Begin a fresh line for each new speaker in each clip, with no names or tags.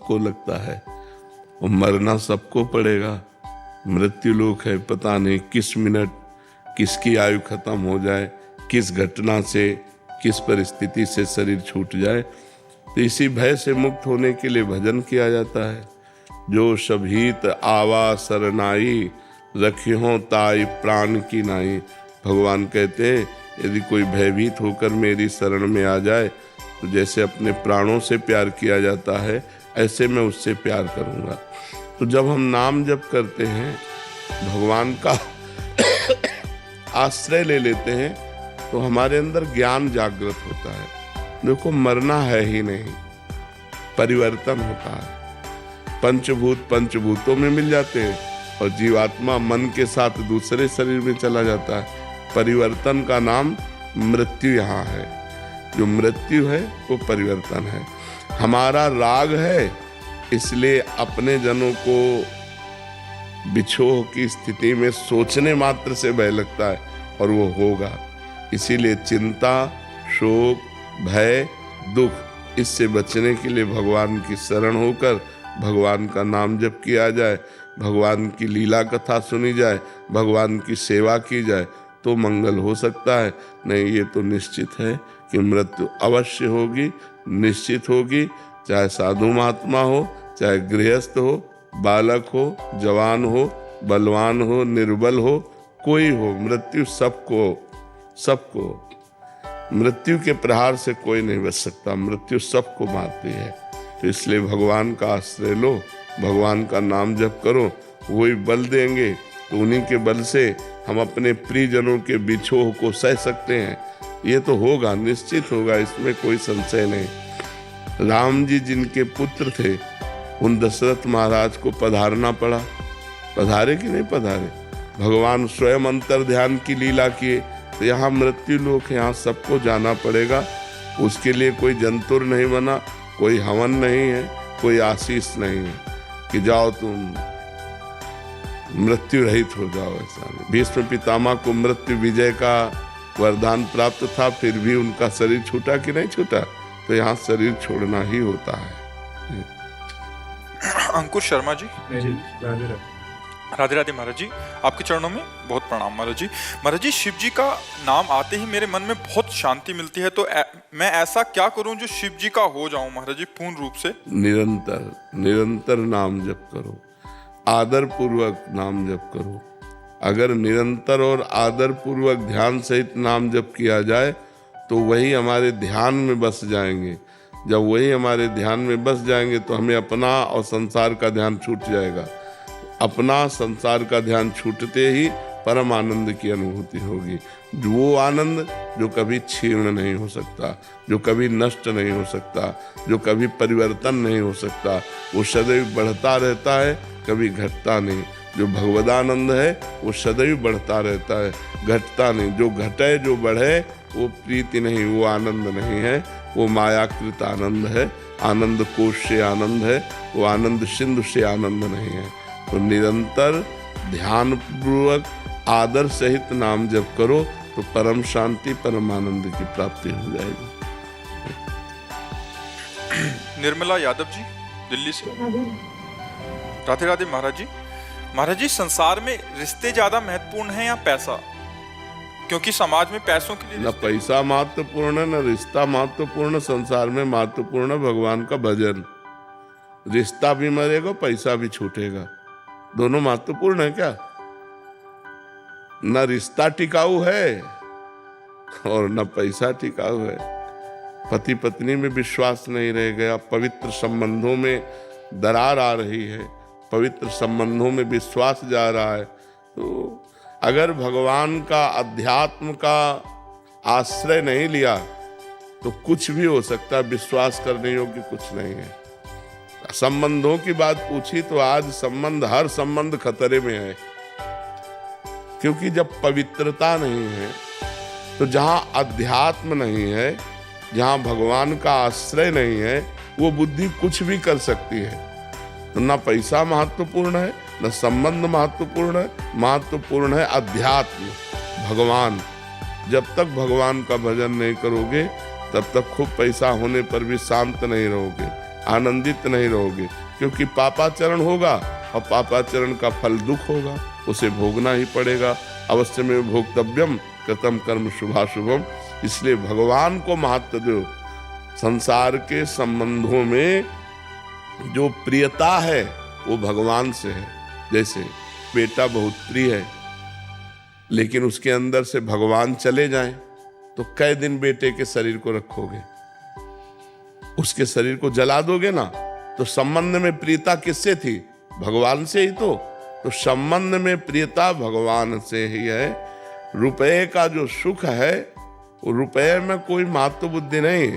सबको लगता है और मरना सबको पड़ेगा। मृत्यु लोक है, पता नहीं किस मिनट किसकी आयु खत्म हो जाए, किस घटना से, किस परिस्थिति से शरीर छूट जाए। तो इसी भय से मुक्त होने के लिए भजन किया जाता है। जो शबहीत आवा सरनाई, रखियों ताई प्राण की नाई। भगवान कहते हैं यदि कोई भयभीत होकर मेरी शरण में आ जाए तो जैसे अपने प्राणों से प्यार किया जाता है ऐसे मैं उससे प्यार करूँगा। तो जब हम नाम जप करते हैं, भगवान का आश्रय ले लेते हैं, तो हमारे अंदर ज्ञान जागृत होता है। देखो मरना है ही नहीं, परिवर्तन होता है। पंचभूत पंचभूतों में मिल जाते हैं और जीवात्मा मन के साथ दूसरे शरीर में चला जाता है। परिवर्तन का नाम मृत्यु यहाँ है। जो मृत्यु है वो परिवर्तन है। हमारा राग है, इसलिए अपने जनों को बिछोह की स्थिति में सोचने मात्र से भय लगता है और वो होगा। इसीलिए चिंता, शोक, भय, दुख, इससे बचने के लिए भगवान की शरण होकर भगवान का नाम जप किया जाए, भगवान की लीला कथा सुनी जाए, भगवान की सेवा की जाए तो मंगल हो सकता है। नहीं, ये तो निश्चित है कि मृत्यु अवश्य होगी, निश्चित होगी। चाहे साधु महात्मा हो, चाहे गृहस्थ हो, बालक हो, जवान हो, बलवान हो, निर्बल हो, कोई हो, मृत्यु सबको। मृत्यु के प्रहार से कोई नहीं बच सकता, मृत्यु सबको मारती है। तो इसलिए भगवान का आश्रय लो, भगवान का नाम जप करो, वही बल देंगे। तो उन्हीं के बल से हम अपने प्रियजनों के बिछोह को सह सकते हैं। ये तो होगा, निश्चित होगा, इसमें कोई संशय नहीं। राम जी जिनके पुत्र थे, उन दशरथ महाराज को पधारना पड़ा। पधारे कि नहीं पधारे? भगवान स्वयं अंतर ध्यान की लीला किए। तो यहाँ मृत्यु लोक है, यहाँ सबको जाना पड़ेगा। उसके लिए कोई जंतुर नहीं बना, कोई हवन नहीं है, कोई आशीष नहीं है कि जाओ तुम मृत्यु रहित हो जाओ। ऐसा नहीं। भीष्म पितामह को मृत्यु विजय का वरदान प्राप्त था, फिर भी उनका शरीर छूटा कि नहीं छूटा? तो यहाँ शरीर छोड़ना ही होता है।
अंकुर शर्मा जी, राधे राधे महाराज जी, आपके चरणों में बहुत प्रणाम महाराज जी। महाराज जी, शिव जी का नाम आते ही मेरे मन में बहुत शांति मिलती है, तो मैं ऐसा क्या करूं जो शिव जी का हो जाऊं महाराज जी पूर्ण रूप से?
निरंतर नाम जप करो, आदर पूर्वक नाम जप करो। अगर निरंतर और आदर पूर्वक ध्यान सहित नाम जप किया जाए तो वही हमारे ध्यान में बस जाएंगे। जब वही हमारे ध्यान में बस जाएंगे तो हमें अपना और संसार का ध्यान छूट जाएगा। अपना संसार का ध्यान छूटते ही परम आनंद की अनुभूति होगी। वो आनंद जो कभी क्षीण नहीं हो सकता, जो कभी नष्ट नहीं हो सकता, जो कभी परिवर्तन नहीं हो सकता, वो सदैव बढ़ता रहता है, कभी घटता नहीं। जो भगवदानंद है वो सदैव बढ़ता रहता है, घटता नहीं। जो घटे, जो बढ़े, वो प्रीति नहीं, वो आनंद नहीं है, वो मायाकृत आनंद है। आनंद कोश से आनंद है, वो आनंद सिंधु से आनंद नहीं है। तो निरंतर ध्यान पूर्वक आदर सहित नाम जप करो तो परम शांति, परम आनंद की प्राप्ति हो जाएगी।
निर्मला यादव जी, दिल्ली से। राधे राधे महाराज जी। महाराज जी, संसार में रिश्ते ज्यादा महत्वपूर्ण हैं या पैसा? क्योंकि समाज में पैसों के लिए
न पैसा महत्वपूर्ण है, न रिश्ता महत्वपूर्ण। संसार में महत्वपूर्ण भगवान का भजन। रिश्ता भी मरेगा, पैसा भी छूटेगा, दोनों महत्वपूर्ण है क्या? न रिश्ता टिकाऊ है और न पैसा टिकाऊ है। पति पत्नी में विश्वास नहीं रह गया, पवित्र संबंधों में दरार आ रही है, पवित्र संबंधों में विश्वास जा रहा है। तो अगर भगवान का, अध्यात्म का आश्रय नहीं लिया तो कुछ भी हो सकता है। विश्वास करने योग्य कुछ नहीं है। संबंधों की बात पूछी तो आज संबंध, हर संबंध खतरे में है। क्योंकि जब पवित्रता नहीं है, तो जहां अध्यात्म नहीं है, जहां भगवान का आश्रय नहीं है, वो बुद्धि कुछ भी कर सकती है। तो ना पैसा महत्वपूर्ण है, न संबंध महत्वपूर्ण है, महत्वपूर्ण है अध्यात्म, भगवान। जब तक भगवान का भजन नहीं करोगे तब तक खूब पैसा होने पर भी शांत नहीं रहोगे। आनंदित नहीं रहोगे, क्योंकि पापाचरण होगा और पापाचरण का फल दुख होगा, उसे भोगना ही पड़ेगा। अवश्य में भोक्तव्यम कृतम कर्म शुभाशुभम। इसलिए भगवान को महत्व दो। संसार के संबंधों में जो प्रियता है वो भगवान से है। जैसे बेटा बहुत प्रिय है, लेकिन उसके अंदर से भगवान चले जाएं तो कै दिन बेटे के शरीर को रखोगे? उसके शरीर को जला दोगे ना। तो संबंध में प्रियता किससे थी? भगवान से ही। तो संबंध में प्रियता भगवान से ही है। रुपए का जो सुख है, रुपए में कोई महत्व बुद्धि नहीं।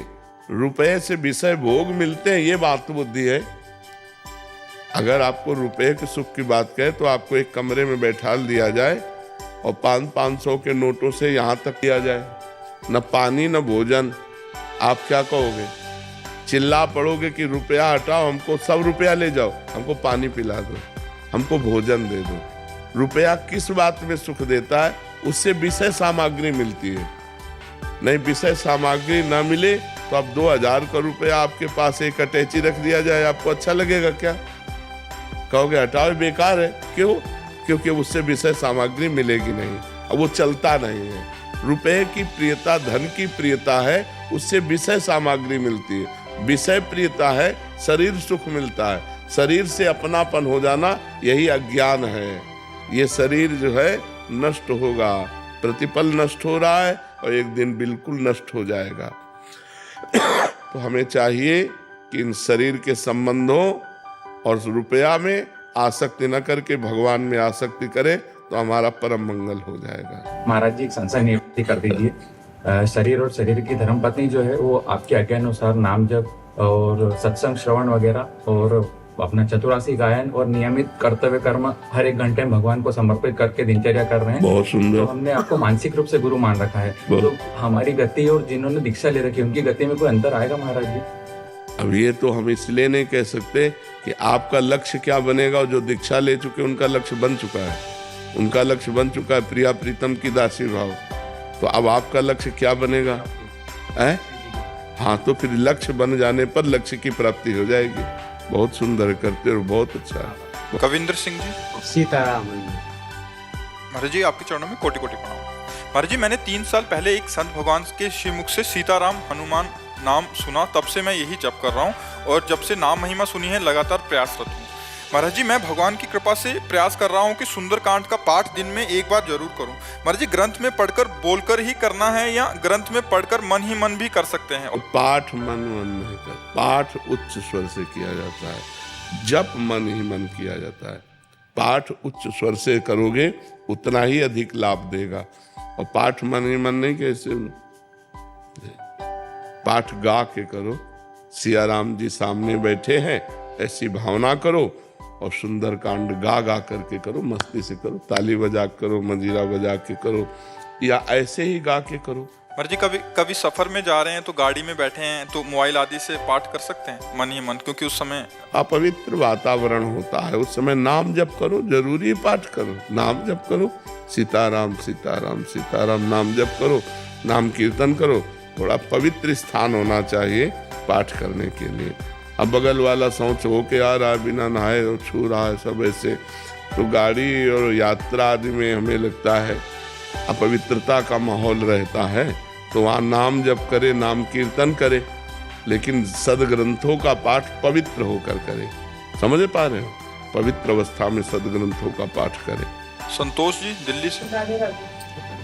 रुपए से विषय भोग मिलते हैं, ये महत्व बुद्धि है। अगर आपको रुपए के सुख की बात कहे तो आपको एक कमरे में बैठा दिया जाए और 500 के नोटों से यहाँ तक किया जाए, न पानी न भोजन, आप क्या कहोगे? चिल्ला पड़ोगे कि रुपया हटाओ, हमको सब रुपया ले जाओ, हमको पानी पिला दो, हमको भोजन दे दो। रुपया किस बात में सुख देता है? उससे विषय सामग्री मिलती है। नहीं, विषय सामग्री ना मिले तो अब 2000 का रुपया आपके पास एक अटैची रख दिया जाए, आपको अच्छा लगेगा क्या? कहोगे हटाओ, बेकार है। क्यों? क्योंकि उससे विषय सामग्री मिलेगी नहीं, अब वो चलता नहीं है। रुपए की प्रियता धन की प्रियता है, उससे विषय सामग्री मिलती है। विषय प्रियता है, शरीर सुख मिलता है। शरीर से अपनापन हो जाना, यही अज्ञान है। ये शरीर जो है नष्ट होगा, प्रतिपल नष्ट हो रहा है और एक दिन बिल्कुल नष्ट हो जाएगा। तो हमें चाहिए कि इन शरीर के संबंधों और रुपया में आसक्ति न करके भगवान में आसक्ति करें तो हमारा परम मंगल हो जाएगा।
महाराज जी, एक संशय निवृत्ति कर दीजिए। शरीर और शरीर की धर्मपत्नी जो है वो आपके आज्ञा अनुसार नाम जप और सत्संग श्रवण वगैरह और अपना चतुरासी गायन और नियमित कर्तव्य कर्म हर एक घंटे में भगवान को समर्पित करके दिनचर्या कर रहे हैं।
बहुत सुंदर।
तो हमने आपको मानसिक रूप से गुरु मान रखा है। तो हमारी गति और जिन्होंने दीक्षा ले रखी है उनकी गति में कोई अंतर आएगा महाराज जी?
अब ये तो हम इसलिए नहीं कह सकते कि आपका लक्ष्य क्या बनेगा, और जो दीक्षा ले चुके उनका लक्ष्य बन चुका है। उनका लक्ष्य बन चुका है प्रिया प्रीतम की दासी भाव। तो अब आपका लक्ष्य क्या बनेगा? हाँ, तो फिर लक्ष्य बन जाने पर लक्ष्य की प्राप्ति हो जाएगी। बहुत सुंदर करते हो, बहुत अच्छा।
कविंद्र सिंह जी।
सीताराम।
महाराज जी, आपके चरणों में कोटि कोटि प्रणाम। महाराज जी, मैंने 3 साल पहले एक संत भगवान के श्रीमुख से सीताराम हनुमान नाम सुना, तब से मैं यही जप कर रहा हूँ और जब से नाम महिमा सुनी है लगातार प्रयासरत हूँ। महाराज जी, मैं भगवान की कृपा से प्रयास कर रहा हूँ कि सुंदरकांड का पाठ दिन में एक बार जरूर करूँ। महाराज जी, ग्रंथ में पढ़कर बोलकर ही करना है या ग्रंथ में पढ़कर मन ही मन भी कर सकते हैं?
पाठ मन नहीं कर, पाठ उच्च स्वर से किया जाता है, जप मन ही मन किया जाता है। पाठ उच्च स्वर से करोगे उतना ही अधिक लाभ देगा, और पाठ मन ही मन नहीं, कैसे पाठ गा के करो। सिया राम जी सामने बैठे हैं, ऐसी भावना करो और सुंदर कांड गा गा करके करो, मस्ती से करो, ताली बजा करो, मंजीरा बजा के करो, या ऐसे ही गा के करो।
महाराज जी, कभी सफर में जा रहे हैं तो गाड़ी में बैठे हैं तो मोबाइल आदि से पाठ कर सकते हैं मन ही मन, क्योंकि उस समय
अपवित्र वातावरण होता है, उस समय नाम जप करो, जरूरी पाठ करो, नाम जप करो, सीताराम सीताराम सीताराम नाम जप करो, नाम कीर्तन करो। थोड़ा पवित्र स्थान होना चाहिए पाठ करने के लिए। अब बगल वाला शौच होके आ रहा है, बिना नहाए और छू रहा है सब ऐसे, तो गाड़ी और यात्रा आदि में हमें लगता है अपवित्रता का माहौल रहता है, तो वहाँ नाम जप करे, नाम कीर्तन करे, लेकिन सदग्रंथों का पाठ पवित्र होकर करे। समझ पा रहे हो? पवित्र अवस्था में सदग्रंथों का पाठ करे।
संतोष जी दिल्ली से।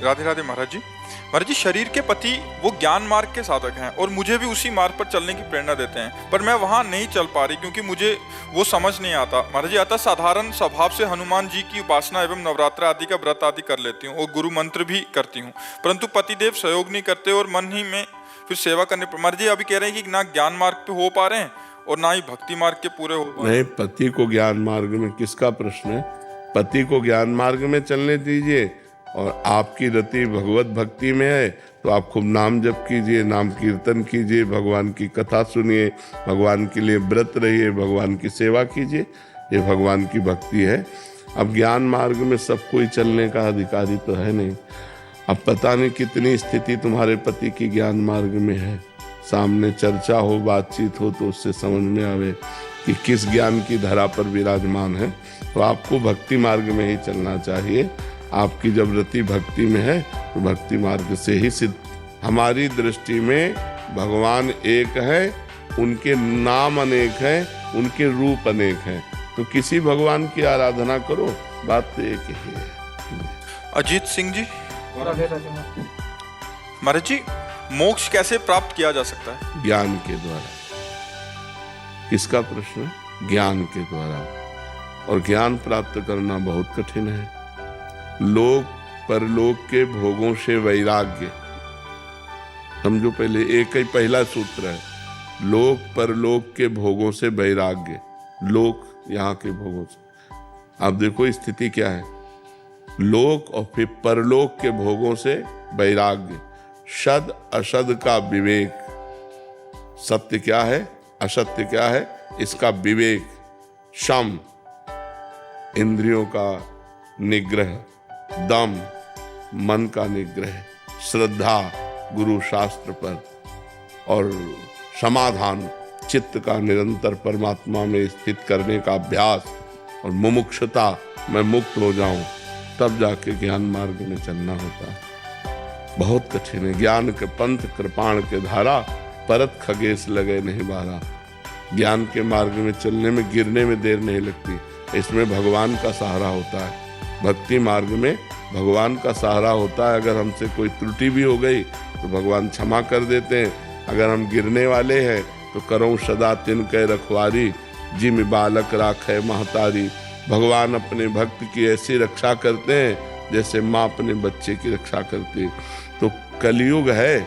राधे राधे महाराज जी। महाराज जी, शरीर के पति वो ज्ञान मार्ग के साधक हैं और मुझे भी उसी मार्ग पर चलने की प्रेरणा देते हैं, पर मैं वहाँ नहीं चल पा रही क्योंकि मुझे वो समझ नहीं आता। महाराज जी, अतः साधारण स्वभाव से हनुमान जी की उपासना एवं नवरात्र आदि का व्रत आदि कर लेती हूँ और गुरु मंत्र भी करती हूँ, परंतु पतिदेव सहयोग नहीं करते और मन ही में फिर सेवा करने पर। महाराज जी, अभी कह रहे हैं कि ना ज्ञान मार्ग पे हो पा रहे हैं और ना ही भक्ति मार्ग के पूरे हो पा रहे हैं।
नहीं, पति को ज्ञान मार्ग में किसका प्रश्न है? पति को ज्ञान मार्ग में चलने दीजिए, और आपकी रति भगवत भक्ति में है तो आप खूब नाम जप कीजिए, नाम कीर्तन कीजिए, भगवान की कथा सुनिए, भगवान के लिए व्रत रहिए, भगवान की सेवा कीजिए। ये भगवान की भक्ति है। अब ज्ञान मार्ग में सब कोई चलने का अधिकारी तो है नहीं। अब पता नहीं कितनी स्थिति तुम्हारे पति की ज्ञान मार्ग में है, सामने चर्चा हो, बातचीत हो, तो उससे समझ में आवे कि किस ज्ञान की धरा पर विराजमान है। तो आपको भक्ति मार्ग में ही चलना चाहिए। आपकी जब रति भक्ति में है तो भक्ति मार्ग से ही सिद्ध। हमारी दृष्टि में भगवान एक है, उनके नाम अनेक हैं, उनके रूप अनेक हैं। तो किसी भगवान की आराधना करो, बात तो एक ही है।
अजीत सिंह जी, महाराज जी, मोक्ष कैसे प्राप्त किया जा सकता है?
ज्ञान के द्वारा। किसका प्रश्न? ज्ञान के द्वारा। और ज्ञान प्राप्त करना बहुत कठिन है। लोक परलोक के भोगों से वैराग्य। समझो, पहले एक ही पहला सूत्र है, लोक परलोक के भोगों से वैराग्य। लोक यहाँ के भोगों से। आप देखो स्थिति क्या है, लोक और फिर परलोक के भोगों से वैराग्य। सद असद का विवेक। सत्य क्या है, असत्य क्या है, इसका विवेक। शम, इंद्रियों का निग्रह। दम, मन का निग्रह। श्रद्धा, गुरु शास्त्र पर। और समाधान, चित्त का निरंतर परमात्मा में स्थित करने का अभ्यास। और मुमुक्षुता, मैं मुक्त हो जाऊं, तब जाके ज्ञान मार्ग में चलना होता है। बहुत कठिन है। ज्ञान के पंथ कृपाण के धारा, परत खगेश लगे नहीं बारा। ज्ञान के मार्ग में चलने में, गिरने में देर नहीं लगती। इसमें भगवान का सहारा होता है। भक्ति मार्ग में भगवान का सहारा होता है। अगर हमसे कोई त्रुटि भी हो गई तो भगवान क्षमा कर देते हैं। अगर हम गिरने वाले हैं तो करो सदा तिनके रखवारी, जिम बालक राखे महतारी। भगवान अपने भक्त की ऐसी रक्षा करते हैं जैसे माँ अपने बच्चे की रक्षा करती है। तो कलयुग है,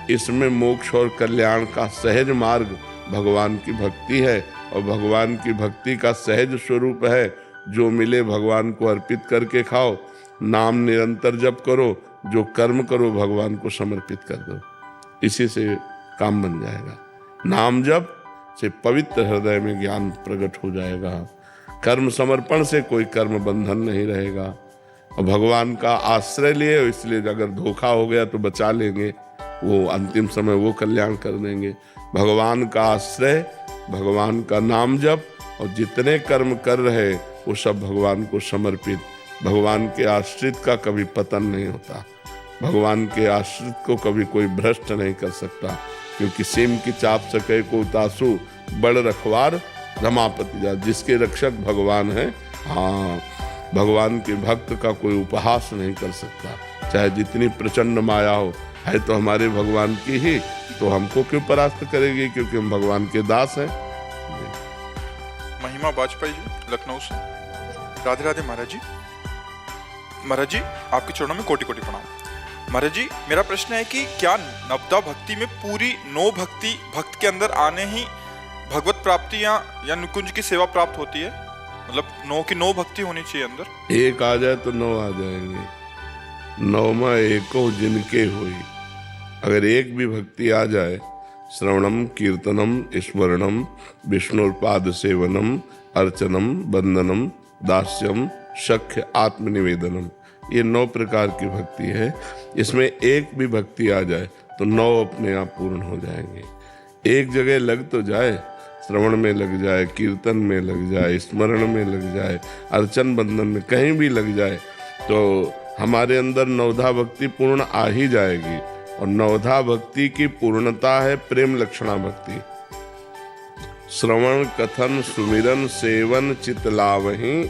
इसमें मोक्ष और कल्याण का सहज मार्ग भगवान की भक्ति है। और भगवान की भक्ति का सहज स्वरूप है, जो मिले भगवान को अर्पित करके खाओ। नाम निरंतर जप करो, जो कर्म करो भगवान को समर्पित कर दो, इसी से काम बन जाएगा। नाम जप से पवित्र हृदय में ज्ञान प्रकट हो जाएगा। कर्म समर्पण से कोई कर्म बंधन नहीं रहेगा। और भगवान का आश्रय लिए, इसलिए अगर धोखा हो गया तो बचा लेंगे, वो अंतिम समय वो कल्याण कर देंगे। भगवान का आश्रय, भगवान का नाम जप, और जितने कर्म कर रहे वो सब भगवान को समर्पित। भगवान के आश्रित का कभी पतन नहीं होता। भगवान के आश्रित को कभी कोई भ्रष्ट नहीं कर सकता, क्योंकि सेम की चाप सके को तासु, बड़ रखवार रमापति जा। जिसके रक्षक भगवान है, हाँ, भगवान के भक्त का कोई उपहास नहीं कर सकता। चाहे जितनी प्रचंड माया हो, है तो हमारे भगवान की ही, तो हमको क्यों परास्त करेगी, क्योंकि हम भगवान के दास हैं।
महिमा वाजपेयी जी, लखनऊ से। राधे राधे महाराज जी। महाराज जी, आपके चरणों में कोटि कोटि प्रणाम। महाराज जी, मेरा प्रश्न है कि क्या नवदा भक्ति में पूरी 9 भक्ति भक्त के अंदर आने ही भगवत प्राप्ति या निकुंज की सेवा प्राप्त होती है? मतलब 9 की 9 भक्ति होनी चाहिए अंदर।
एक आ जाए तो 9 आ जाएंगे। 9वां एको जिनके हुई। अगर एक भी भक्ति आ जाए, श्रवणम कीर्तनम स्मरणम विष्णुपाद सेवनम अर्चनम वंदनम दास्यम सख्य आत्मनिवेदनम, ये 9 प्रकार की भक्ति है। इसमें एक भी भक्ति आ जाए तो 9 अपने आप पूर्ण हो जाएंगे। एक जगह लग तो जाए, श्रवण में लग जाए, कीर्तन में लग जाए, स्मरण में लग जाए, अर्चन बंधन में कहीं भी लग जाए, तो हमारे अंदर नवधा भक्ति पूर्ण आ ही जाएगी। और नवधा भक्ति की पूर्णता है प्रेम लक्षणा भक्ति। श्रवण कथन सुमिरन सेवन चितलावही,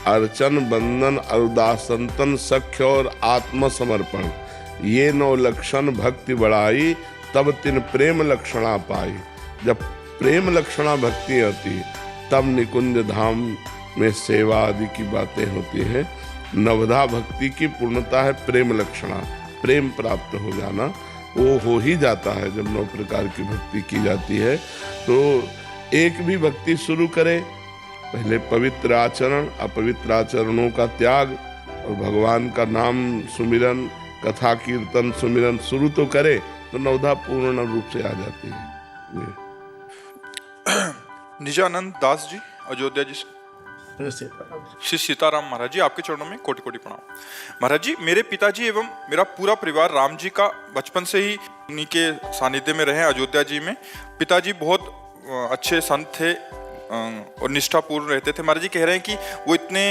अर्चन बंदन अरुदासंतन सख्य और आत्मसमर्पण, ये 9 लक्षण भक्ति बढ़ाई, तब तिन प्रेम लक्षणा पाई। जब प्रेम लक्षणा भक्ति आती, तब निकुंज धाम में सेवा आदि की बातें होती हैं। नवधा भक्ति की पूर्णता है प्रेम लक्षणा, प्रेम प्राप्त हो जाना। वो हो ही जाता है जब 9 प्रकार की भक्ति की जाती है। तो एक भी भक्ति शुरू करे, पहले पवित्र आचरण, अपवित्र आचरणों का त्याग, और भगवान का नाम सुमिरन, कथा कीर्तन सुमिरन शुरू तो करे, तो नवधा पूर्ण रूप से आ जाती है।
निजानंद दास जी, अयोध्या जी से। श्री सीताराम महाराज जी, आपके चरणों में कोटि कोटि प्रणाम। महाराज जी, मेरे पिताजी एवं मेरा पूरा परिवार राम जी का बचपन से ही उन्हीं के सानिध्य में रहे अयोध्या जी में। पिताजी बहुत अच्छे संत थे और निष्ठापूर्ण रहते थे। महाराज जी कह रहे हैं कि वो इतने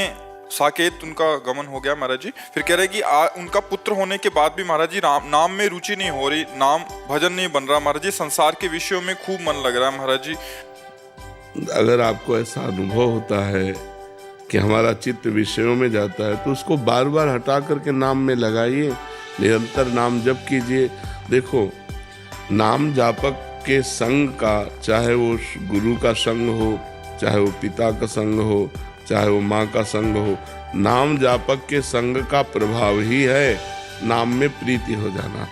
साकेत उनका गमन हो गया महाराज जी। फिर कह रहे हैं कि उनका पुत्र होने के बाद भी महाराज जी नाम में रुचि नहीं हो रही, नाम भजन नहीं बन रहा महाराज जी, संसार के विषयों में खूब मन लग रहा है महाराज जी।
अगर आपको ऐसा अनुभव होता है कि हमारा चित्त विषयों में जाता है तो उसको बार बार हटा करके नाम में लगाइए, निरंतर नाम जप कीजिए। देखो, नाम जापक के संग का, चाहे वो गुरु का संग हो, चाहे वो पिता का संग हो, चाहे वो माँ का संग हो, नाम जापक के संग का प्रभाव ही है नाम में प्रीति हो जाना।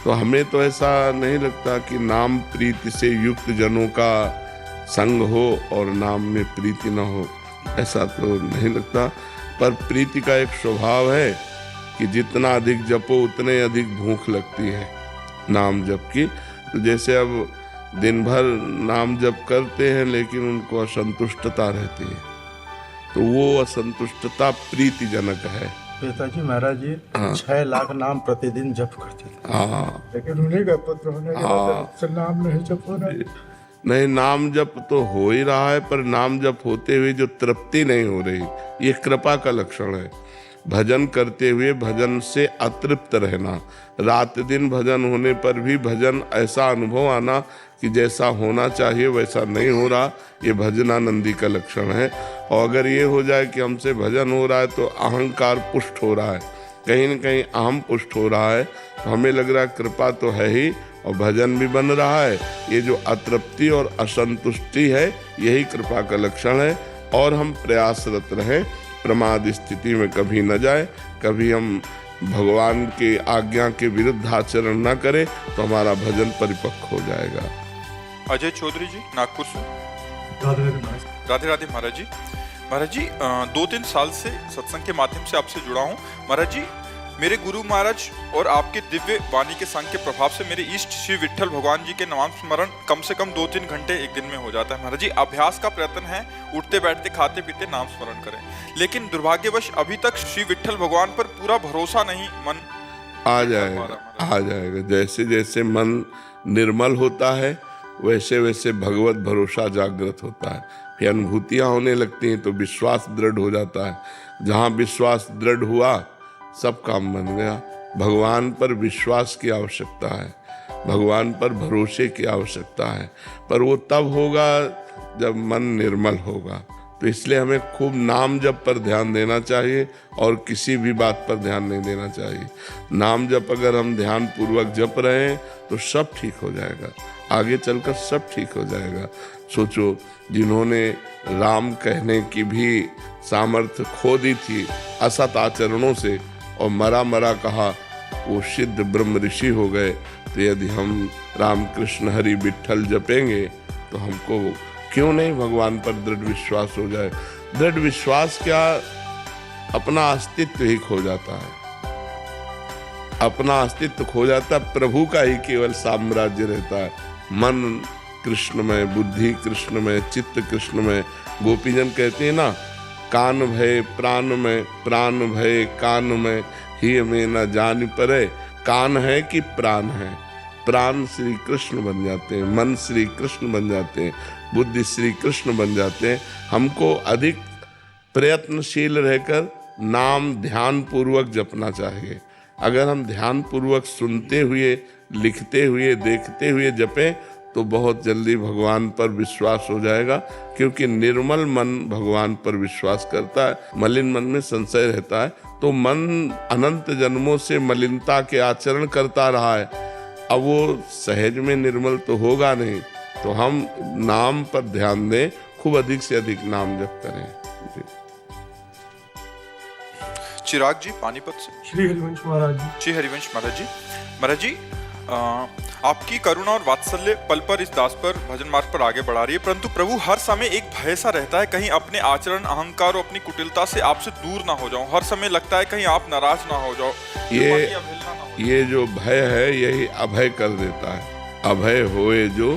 तो हमें तो ऐसा नहीं लगता कि नाम प्रीति से युक्त जनों का संग हो और नाम में प्रीति न हो, ऐसा तो नहीं लगता। पर प्रीति का एक स्वभाव है कि जितना अधिक जपो उतने अधिक भूख लगती है नाम जप की। तो जैसे अब दिन भर नाम जप करते हैं लेकिन उनको असंतुष्टता रहती है, तो वो असंतुष्टता प्रीतिजनक है।
पिताजी महाराज जी 6 लाख नाम प्रतिदिन जप करते थे, लेकिन उन्हीं का पुत्र होने के बाद नाम नहीं जप हो रहा।
नहीं, नाम जप तो हो ही रहा है, पर नाम जप होते हुए जो तृप्ति नहीं हो रही, ये कृपा का लक्षण है। भजन करते हुए भजन से अतृप्त रहना, रात दिन भजन होने पर भी भजन ऐसा अनुभव आना कि जैसा होना चाहिए वैसा नहीं हो रहा, ये भजनानंदी का लक्षण है। और अगर ये हो जाए कि हमसे भजन हो रहा है तो अहंकार पुष्ट हो रहा है, कहीं न कहीं अहम पुष्ट हो रहा है, तो हमें लग रहा है कृपा तो है ही और भजन भी बन रहा है। ये जो अतृप्ति और असंतुष्टि है यही कृपा का लक्षण है। और हम प्रयासरत रहें, प्रमाद स्थिति में कभी न जाए, कभी हम भगवान के आज्ञा के विरुद्ध आचरण न करें तो हमारा भजन परिपक्व हो जाएगा।
अजय चौधरी जी, नागपुर से। राधे राधे महाराज जी। महाराज जी 2-3 साल से सत्संग के माध्यम से आपसे जुड़ा हूँ महाराज जी। मेरे गुरु महाराज और आपके दिव्य वाणी के संग के प्रभाव से मेरे इष्ट श्री विट्ठल भगवान जी के नाम स्मरण कम से कम 2-3 घंटे एक दिन में हो जाता है महाराज जी। अभ्यास का प्रयत्न है, उठते बैठते खाते पीते नाम स्मरण करें, लेकिन दुर्भाग्यवश अभी तक श्री विट्ठल भगवान पर पूरा भरोसा नहीं। मन
आ जाएगा। जैसे जैसे मन निर्मल होता है वैसे वैसे भगवत भरोसा जागृत होता है, फिर अनुभूतियाँ होने लगती हैं तो विश्वास दृढ़ हो जाता है। जहाँ विश्वास दृढ़ हुआ सब काम बन गया। भगवान पर विश्वास की आवश्यकता है, भगवान पर भरोसे की आवश्यकता है, पर वो तब होगा जब मन निर्मल होगा। तो इसलिए हमें खूब नाम जप पर ध्यान देना चाहिए और किसी भी बात पर ध्यान नहीं देना चाहिए। नाम जप अगर हम ध्यान पूर्वक जप रहे हैं तो सब ठीक हो जाएगा, आगे चलकर सब ठीक हो जाएगा। सोचो, जिन्होंने राम कहने की भी सामर्थ्य खो दी थी असत आचरणों से और मरा मरा कहा, वो सिद्ध ब्रह्म ऋषि हो गए। तो यदि हम राम कृष्ण हरि विट्ठल जपेंगे तो हमको क्यों नहीं भगवान पर दृढ़ विश्वास हो जाए। दृढ़ विश्वास क्या, अपना अस्तित्व ही खो जाता है, अपना अस्तित्व खो जाता है, प्रभु का ही केवल साम्राज्य रहता है। मन कृष्ण में, बुद्धि कृष्ण में, चित्त कृष्ण में। गोपीजन कहते हैं ना, कान भय प्राण में, प्राण भय कान में, ही में न जान परे। कान है कि प्राण है, प्राण श्री कृष्ण बन जाते हैं, मन श्री कृष्ण बन जाते हैं, बुद्धि श्री कृष्ण बन जाते हैं। हमको अधिक प्रयत्नशील रहकर नाम ध्यान पूर्वक जपना चाहिए। अगर हम ध्यान पूर्वक सुनते हुए, लिखते हुए, देखते हुए जपें तो बहुत जल्दी भगवान पर विश्वास हो जाएगा, क्योंकि निर्मल मन भगवान पर विश्वास करता है। मलिन मन में संशय रहता है, तो मन अनंत जन्मों से मलिनता के आचरण करता रहा है, अब वो सहज में निर्मल तो होगा नहीं। तो हम नाम पर ध्यान दें, खूब अधिक से अधिक नाम जप करें।
चिराग जी, पानीपत से।
श्री हरिवंश महाराज जी।
श्री हरिवंश महाराज जी। महाराज जी आपकी करुणा और वात्सल्य पल पर इस दास पर भजन मार्ग पर आगे बढ़ा रही है, परंतु प्रभु हर समय एक भय सा रहता है, कहीं अपने आचरण, अहंकार और अपनी कुटिलता से आपसे दूर ना हो जाऊं। हर समय लगता है कहीं आप नाराज ना हो जाओ,
ये जो भय है यही अभय कर देता है। अभय होए जो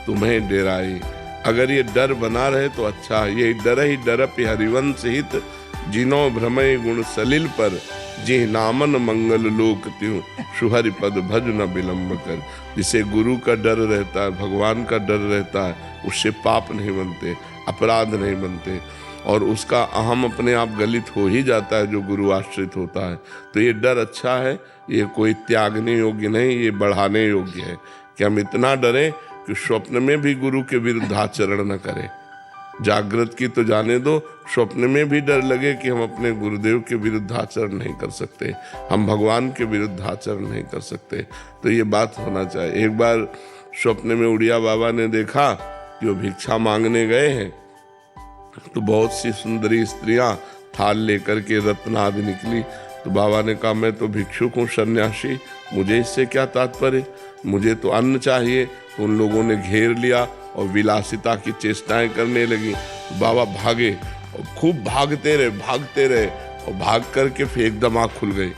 तुम्हें डेराई, अगर ये डर बना रहे तो अच्छा है। ये डर ही डरप हरिवंश हित, जिनो भ्रमय गुण सलिल पर, जी नामन मंगल लोक त्यों, सुहरि पद भज न विलंब कर। जिसे गुरु का डर रहता है, भगवान का डर रहता है, उससे पाप नहीं बनते, अपराध नहीं बनते, और उसका अहम अपने आप गलित हो ही जाता है जो गुरु आश्रित होता है। तो ये डर अच्छा है, ये कोई त्यागने योग्य नहीं, ये बढ़ाने योग्य है कि हम इतना डरें कि स्वप्न में भी गुरु के विरुद्ध आचरण न करें। जागृत की तो जाने दो, स्वप्न में भी डर लगे कि हम अपने गुरुदेव के विरुद्ध आचरण नहीं कर सकते, हम भगवान के विरुद्ध आचरण नहीं कर सकते। तो ये बात होना चाहिए। एक बार स्वप्न में उड़िया बाबा ने देखा कि वो भिक्षा मांगने गए हैं, तो बहुत सी सुंदरी स्त्रियां थाल लेकर के रत्न आदि निकली। तो बाबा ने कहा, मैं तो भिक्षुक हूँ, सन्यासी, मुझे इससे क्या तात्पर्य, मुझे तो अन्न चाहिए। तो उन लोगों ने घेर लिया और विलासिता की चेष्टाएं करने लगी। तो बाबा भागे और खूब भागते रहे और भाग करके फिर एकदम आँख खुल गई।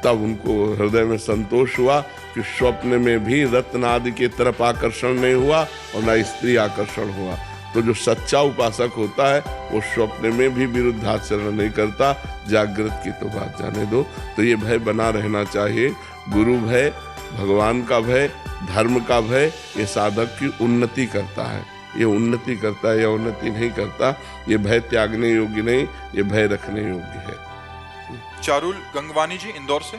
तब उनको हृदय में संतोष हुआ कि स्वप्न में भी रत्न आदि की तरफ आकर्षण नहीं हुआ और न स्त्री आकर्षण हुआ। तो जो सच्चा उपासक होता है वो स्वप्न में भी विरुद्धाचरण नहीं करता। जागृत की तो बात जाने दो। तो ये भय बना रहना चाहिए। गुरु भय, भगवान का भय, धर्म का भय, ये साधक की उन्नति करता है, ये उन्नति करता है या उन्नति नहीं करता। ये भय त्यागने योग्य नहीं, ये भय रखने योग्य है।
चारुल गंगवानी जी इंदौर से।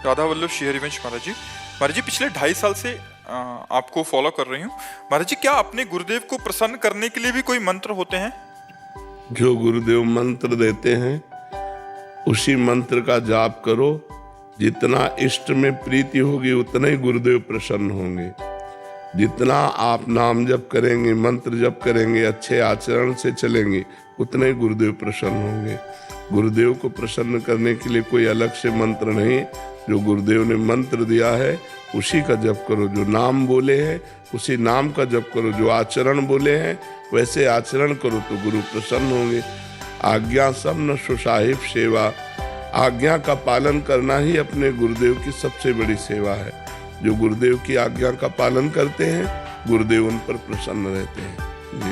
राधा वल्लभ श्री हरिवंश महाराज जी, महाराज जी पिछले 2.5 साल से आपको फॉलो कर रही हूँ। महाराज जी, क्या अपने गुरुदेव को प्रसन्न करने के लिए भी कोई मंत्र होते हैं?
जो गुरुदेव मंत्र देते हैं उसी मंत्र का जाप करो। जितना इष्ट में प्रीति होगी उतना ही गुरुदेव प्रसन्न होंगे। जितना आप नाम जप करेंगे, मंत्र जप करेंगे, अच्छे आचरण से चलेंगे, उतने ही गुरुदेव प्रसन्न होंगे। गुरुदेव को प्रसन्न करने के लिए कोई अलग से मंत्र नहीं। जो गुरुदेव ने मंत्र दिया है उसी का जप करो। जो नाम बोले हैं उसी नाम का जप करो। जो आचरण बोले हैं वैसे आचरण करो तो गुरु प्रसन्न होंगे। आज्ञा सब न सुसाहिब सेवा, आज्ञा का पालन करना ही अपने गुरुदेव की सबसे बड़ी सेवा है। जो गुरुदेव की आज्ञा का पालन करते हैं गुरुदेव उन पर प्रसन्न रहते हैं। जी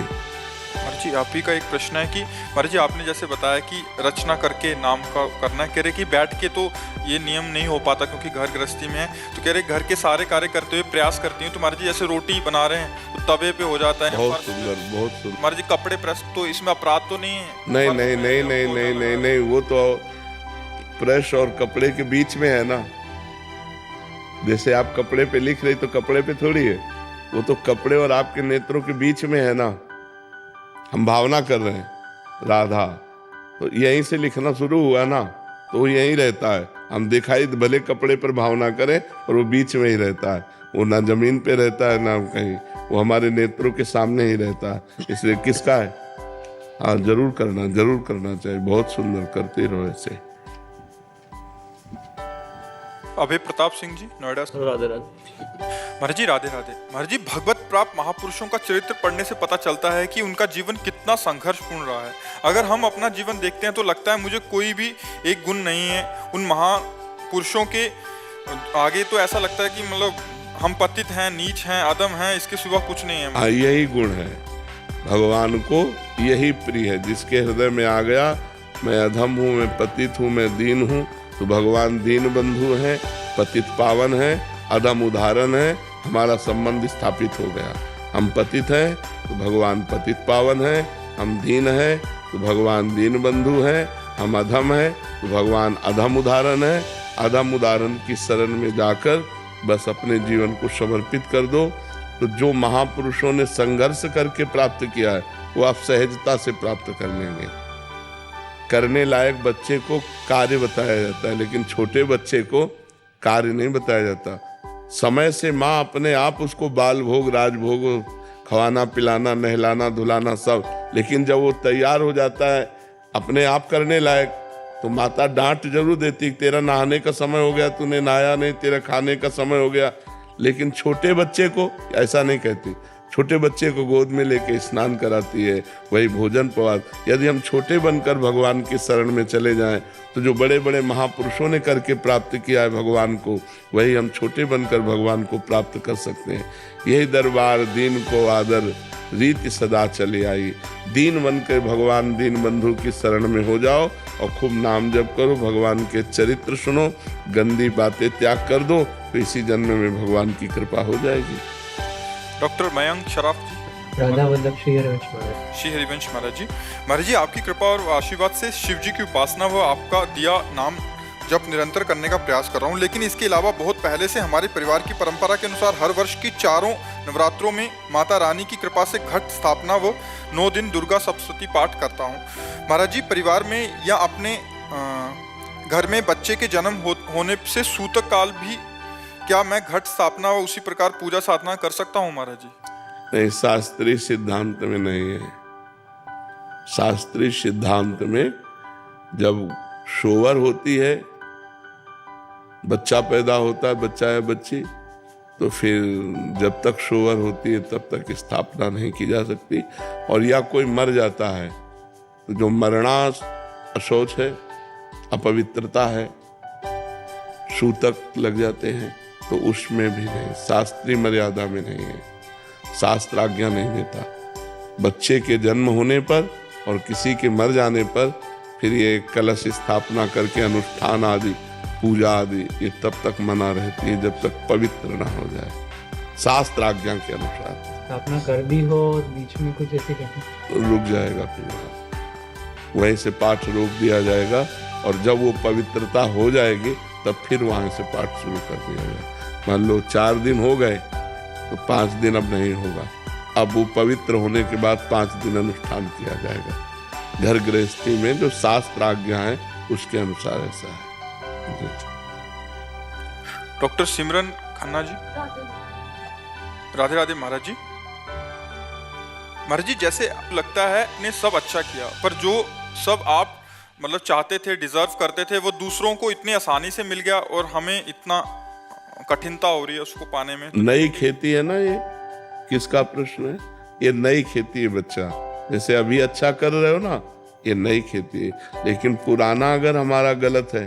महाराज जी, आप ही का एक प्रश्न है कि महाराज जी आपने जैसे बताया कि रचना करके नाम का करना, कह रहे कि बैठ के तो ये नियम नहीं हो पाता क्योंकि घर गृहस्थी में है, तो कह रहे घर के सारे कार्य करते हुए प्रयास करती हूँ। तो महाराज जी जैसे रोटी बना रहे हैं तो तवे पे हो जाता है।
बहुत सुंदर, बहुत सुंदर।
महाराज जी कपड़े प्रेस, तो इसमें अपराध तो नहीं है?
नहीं नहीं नहीं नहीं नहीं नहीं नहीं, वो तो प्रेस और कपड़े के बीच में है ना। जैसे आप कपड़े पे लिख रहे तो कपड़े पे थोड़ी है, वो तो कपड़े और आपके नेत्रों के बीच में है ना। हम भावना कर रहे हैं राधा, तो यहीं से लिखना शुरू हुआ ना, तो वो यहीं रहता है। हम दिखाई भले कपड़े पर भावना करें और वो बीच में ही रहता है। वो ना जमीन पे रहता है ना कहीं, वो हमारे नेत्रों के सामने ही रहता है। इसलिए किसका है? हाँ, जरूर करना चाहिए। बहुत सुंदर, करते रहो ऐसे।
अभय प्रताप सिंह जी नोएडा से।
राधे राधे।
महाराज जी राधे राधे। महाराज जी, भगवत प्राप्त महापुरुषों का चरित्र पढ़ने से पता चलता है कि उनका जीवन कितना संघर्षपूर्ण रहा है। अगर हम अपना जीवन देखते हैं तो लगता है मुझे कोई भी एक गुण नहीं है उन महापुरुषों के आगे। तो ऐसा लगता है कि मतलब हम पतित हैं, नीच हैं, अधम हैं, इसके सिवा कुछ नहीं है।
हाँ, यही गुण है। भगवान को यही प्रिय है। जिसके हृदय में आ गया मैं अधम हूँ, मैं पतित हूँ, मैं दीन हूँ, तो भगवान दीन बंधु हैं, पतित पावन है, अधम उदाहरण है। हमारा संबंध स्थापित हो गया। हम पतित हैं तो भगवान पतित पावन है, हम दीन हैं तो भगवान दीन बंधु है, हम अधम हैं तो भगवान अधम उदाहरण है। अधम उदाहरण की शरण में जाकर बस अपने जीवन को समर्पित कर दो, तो जो महापुरुषों ने संघर्ष करके प्राप्त किया है वो आप सहजता से प्राप्त कर लेंगे। करने लायक बच्चे को कार्य बताया जाता है, लेकिन छोटे बच्चे को कार्य नहीं बताया जाता। समय से माँ अपने आप उसको बाल भोग, राजभोग, खवाना पिलाना, नहलाना धुलाना सब, लेकिन जब वो तैयार हो जाता है अपने आप करने लायक, तो माता डांट जरूर देती, तेरा नहाने का समय हो गया, तूने नहाया नहीं, तेरा खाने का समय हो गया। लेकिन छोटे बच्चे को ऐसा नहीं कहती। छोटे बच्चे को गोद में लेके स्नान कराती है, वही भोजन पवार। यदि हम छोटे बनकर भगवान की शरण में चले जाएं तो जो बड़े बड़े महापुरुषों ने करके प्राप्त किया है भगवान को, वही हम छोटे बनकर भगवान को प्राप्त कर सकते हैं। यही दरबार दीन को आदर रीति सदा चली आई। दीन बन के भगवान दीन बंधु की शरण में हो जाओ और खूब नाम जप करो, भगवान के चरित्र सुनो, गंदी बातें त्याग कर दो, तो इसी जन्म में भगवान की कृपा हो जाएगी।
डॉक्टर मयंक शराफ जी।
राधा वल्लभ श्री हरिवंश महाराज।
श्री हरिवंश महाराज जी। महाराज जी, आपकी कृपा और आशीर्वाद से शिव जी की उपासना व आपका दिया नाम जप निरंतर करने का प्रयास कर रहा हूँ। लेकिन इसके अलावा बहुत पहले से हमारे परिवार की परंपरा के अनुसार हर वर्ष की चारों नवरात्रों में माता रानी की कृपा से घट स्थापना व 9 दिन दुर्गा सप्तशती पाठ करता हूँ। महाराज जी, परिवार में या अपने घर में बच्चे के जन्म होने से सूतक काल भी क्या मैं घट स्थापना व उसी प्रकार पूजा साधना कर सकता हूँ महाराज जी?
नहीं, शास्त्रीय सिद्धांत में नहीं है। शास्त्रीय सिद्धांत में जब शोवर होती है, बच्चा पैदा होता है, बच्चा या बच्ची, तो फिर जब तक शोवर होती है तब तक स्थापना नहीं की जा सकती। और या कोई मर जाता है तो जो मरना अशौच है, अपवित्रता है, सूतक लग जाते हैं, तो उसमें भी नहीं, शास्त्रीय मर्यादा में नहीं है। शास्त्र आज्ञा नहीं देता। बच्चे के जन्म होने पर और किसी के मर जाने पर फिर ये कलश स्थापना करके अनुष्ठान आदि, पूजा आदि, ये तब तक मना रहती है जब तक पवित्र ना हो जाए, शास्त्र आज्ञा के अनुसार।
स्थापना कर दी हो और बीच में कुछ ऐसे कहते
तो रुक जाएगा, फिर वहीं से पाठ रोक दिया जाएगा और जब वो पवित्रता हो जाएगी तब फिर वहां से पाठ शुरू कर दिया जाएगा। मान लो 4 दिन हो गए तो 5 दिन अब नहीं होगा। अब वो पवित्र होने के बाद 5 दिन अनुष्ठान किया जाएगा। घर गृहस्थी में जो शास्त्र आज्ञा है उसके अनुसार ऐसा है।
डॉक्टर सिमरन खन्ना जी। राधे राधे महाराज जी। महाराज जी, जैसे लगता है ने सब अच्छा किया, पर जो सब आप मतलब चाहते थे, डिजर्व करते थे, वो दूसरों को इतनी आसानी से मिल गया और हमें इतना कठिनता हो रही है उसको पाने में।
नई खेती है ना, ये किसका प्रश्न है? ये नई खेती है बच्चा। जैसे अभी अच्छा कर रहे हो ना, ये नई खेती है। लेकिन पुराना अगर हमारा गलत है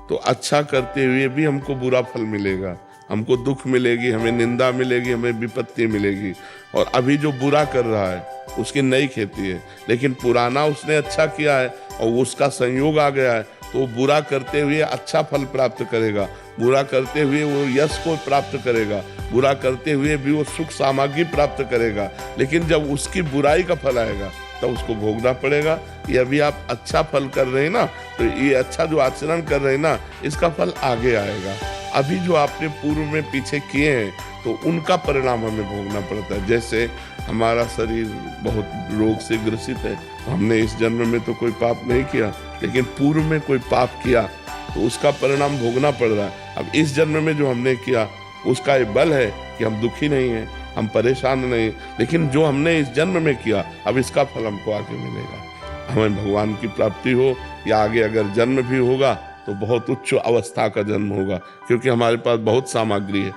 तो अच्छा करते हुए भी हमको बुरा फल मिलेगा, हमको दुख मिलेगी, हमें निंदा मिलेगी, हमें विपत्ति मिलेगी। और अभी जो बुरा कर रहा है उसकी नई खेती है, लेकिन पुराना उसने अच्छा किया है और उसका संयोग आ गया है तो वो बुरा करते हुए अच्छा फल प्राप्त करेगा, बुरा करते हुए वो यश को प्राप्त करेगा, बुरा करते हुए भी वो सुख सामग्री प्राप्त करेगा। लेकिन जब उसकी बुराई का फल आएगा तब उसको भोगना पड़ेगा। ये अभी आप अच्छा फल कर रहे हैं ना, तो ये अच्छा जो आचरण कर रहे हैं ना, इसका फल आगे आएगा। अभी जो आपने पूर्व में पीछे किए हैं तो उनका परिणाम हमें भोगना पड़ता है। जैसे हमारा शरीर बहुत रोग से ग्रसित है, हमने इस जन्म में तो कोई पाप नहीं किया, लेकिन पूर्व में कोई पाप किया तो उसका परिणाम भोगना पड़ रहा है। अब इस जन्म में जो हमने किया उसका ये बल है कि हम दुखी नहीं हैं, हम परेशान नहीं। लेकिन जो हमने इस जन्म में किया, अब इसका फल हमको आगे मिलेगा। हमें भगवान की प्राप्ति हो या आगे अगर जन्म भी होगा तो बहुत उच्च अवस्था का जन्म होगा, क्योंकि हमारे पास बहुत सामग्री है।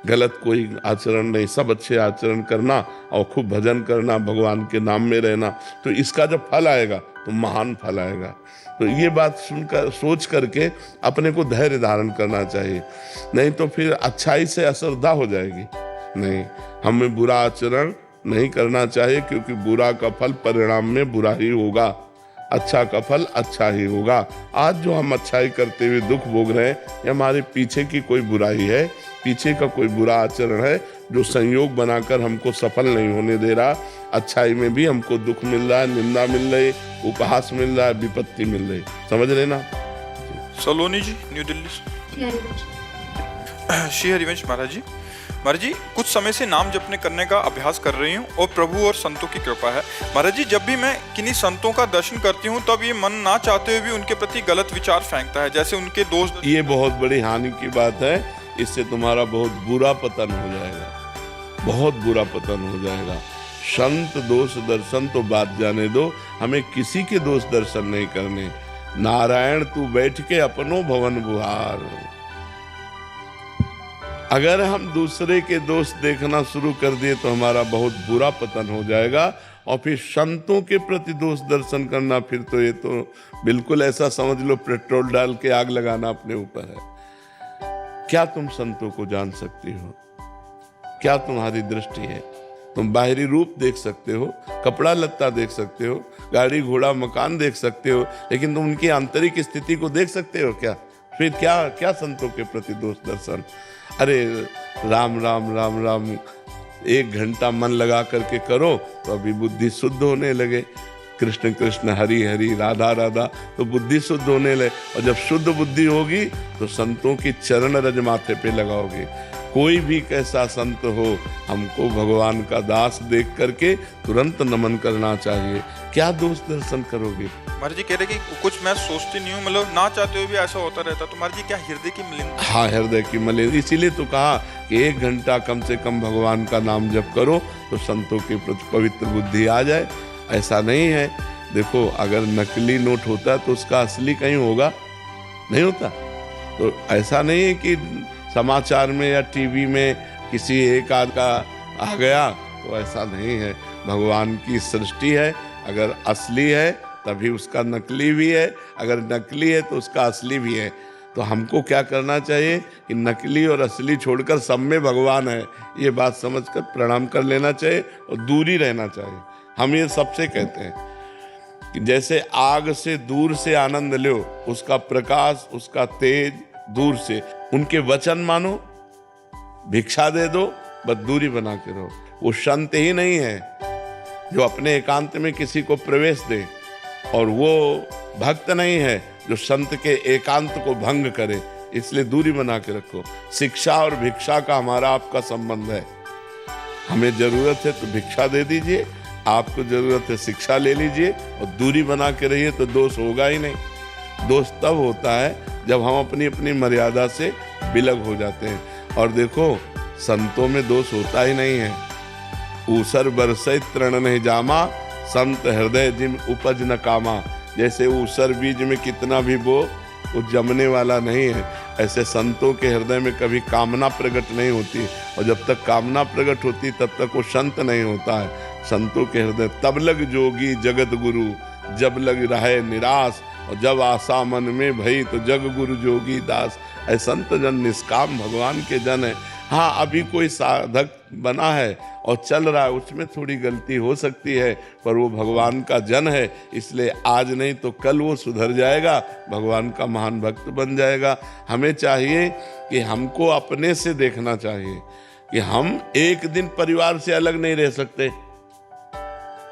गलत कोई आचरण नहीं, सब अच्छे आचरण करना और खूब भजन करना, भगवान के नाम में रहना, तो इसका जब फल आएगा तो महान फल आएगा। तो ये बात सुनकर सोच करके अपने को धैर्य धारण करना चाहिए, नहीं तो फिर अच्छाई से अश्रद्धा हो जाएगी। नहीं, हमें बुरा आचरण नहीं करना चाहिए, क्योंकि बुरा का फल परिणाम में बुरा ही होगा, अच्छा का फल अच्छा ही होगा। आज जो हम अच्छाई करते हुए दुख भोग रहे हैं, ये हमारे पीछे की कोई बुराई है, पीछे का कोई बुरा आचरण है जो संयोग बनाकर हमको सफल नहीं होने दे रहा। अच्छाई में भी हमको दुख मिल रहा है, निंदा मिल रही, उपहास मिल रहा है, विपत्ति मिल रही। समझ लेना।
सलोनी जी, न्यू दिल्ली से। श्री हरिवंश महाराज जी। महाराज जी, कुछ समय से नाम जपने करने का अभ्यास कर रही हूँ और प्रभु और संतों की कृपा है। महाराज जी, जब भी मैं किन्हीं संतों का दर्शन करती हूँ तब ये मन ना चाहते हुए भी उनके प्रति गलत विचार फेंकता है, जैसे उनके दोस्त।
ये बहुत बड़ी हानि की बात है, इससे तुम्हारा बहुत बुरा पतन हो जाएगा, बहुत बुरा पतन हो जाएगा। संत दोष दर्शन तो बात जाने दो, हमें किसी के दोष दर्शन नहीं करने। नारायण तू बैठ के अपनो भवन बुहार। अगर हम दूसरे के दोष देखना शुरू कर दिए तो हमारा बहुत बुरा पतन हो जाएगा। और फिर संतों के प्रति दोष दर्शन करना, फिर तो ये तो बिल्कुल ऐसा समझ लो पेट्रोल डाल के आग लगाना अपने ऊपर है। क्या तुम संतों को जान सकती हो? क्या तुम्हारी दृष्टि है? तुम बाहरी रूप देख सकते हो, कपड़ा लत्ता देख सकते हो, गाड़ी घोड़ा मकान देख सकते हो, लेकिन तुम उनकी आंतरिक स्थिति को देख सकते हो क्या? फिर क्या संतों के प्रति दोष दर्शन? अरे राम राम राम राम 1 घंटा मन लगा करके करो तो अभी बुद्धि शुद्ध होने लगे। कृष्ण कृष्ण हरि हरि राधा राधा तो बुद्धि शुद्ध होने लगे। और जब शुद्ध बुद्धि होगी तो संतों की चरण रज माथे पे लगाओगे। कोई भी कैसा संत हो, हमको भगवान का दास देख करके तुरंत नमन करना चाहिए। क्या दोष दर्शन करोगे?
महाराज जी कह रहे कि कुछ मैं सोचती नहीं हूँ, मतलब ना चाहते हुए भी ऐसा होता रहता। तो महाराज जी क्या हृदय की मलिनता?
हाँ, हृदय की मलिनता। इसीलिए तो कहा कि 1 घंटा कम से कम भगवान का नाम जप करो तो संतों के प्रति पवित्र बुद्धि आ जाए। ऐसा नहीं है, देखो अगर नकली नोट होता है तो उसका असली कहीं होगा, नहीं होता। तो ऐसा नहीं है कि समाचार में या टीवी में किसी एक आध का आ गया, तो ऐसा नहीं है। भगवान की सृष्टि है, अगर असली है तभी उसका नकली भी है, अगर नकली है तो उसका असली भी है। तो हमको क्या करना चाहिए कि नकली और असली छोड़कर सब में भगवान है, ये बात समझकर प्रणाम कर लेना चाहिए और दूरी रहना चाहिए। हम ये सबसे कहते हैं कि जैसे आग से दूर से आनंद लो, उसका प्रकाश उसका तेज दूर से, उनके वचन मानो, भिक्षा दे दो, बस दूरी बना के रहो। वो संत ही नहीं है जो अपने एकांत में किसी को प्रवेश दे, और वो भक्त नहीं है जो संत के एकांत को भंग करे। इसलिए दूरी बना के रखो। शिक्षा और भिक्षा का हमारा आपका संबंध है। हमें जरूरत है तो भिक्षा दे दीजिए, आपको जरूरत है शिक्षा ले लीजिए, और दूरी बना के रहिए तो दोष होगा ही नहीं। दोष तब होता है जब हम अपनी अपनी मर्यादा से विलग हो जाते हैं। और देखो संतों में दोष होता ही नहीं है। ऊसर बरसै तृण नहीं जामा, संत हृदय जिम उपज न कामा। जैसे ऊसर बीज में कितना भी बो, वो जमने वाला नहीं है, ऐसे संतों के हृदय में कभी कामना प्रकट नहीं होती। और जब तक कामना प्रकट होती तब तक वो संत नहीं होता है। संतों के हृदय तब लग जोगी जगत गुरु, जब लग रहे निराश, और जब आशा मन में भई तो जग गुरु जोगी दास। ऐ संत जन निष्काम भगवान के जन है। हाँ, अभी कोई साधक बना है और चल रहा है, उसमें थोड़ी गलती हो सकती है, पर वो भगवान का जन है, इसलिए आज नहीं तो कल वो सुधर जाएगा, भगवान का महान भक्त बन जाएगा। हमें चाहिए कि हमको अपने से देखना चाहिए कि हम एक दिन परिवार से अलग नहीं रह सकते,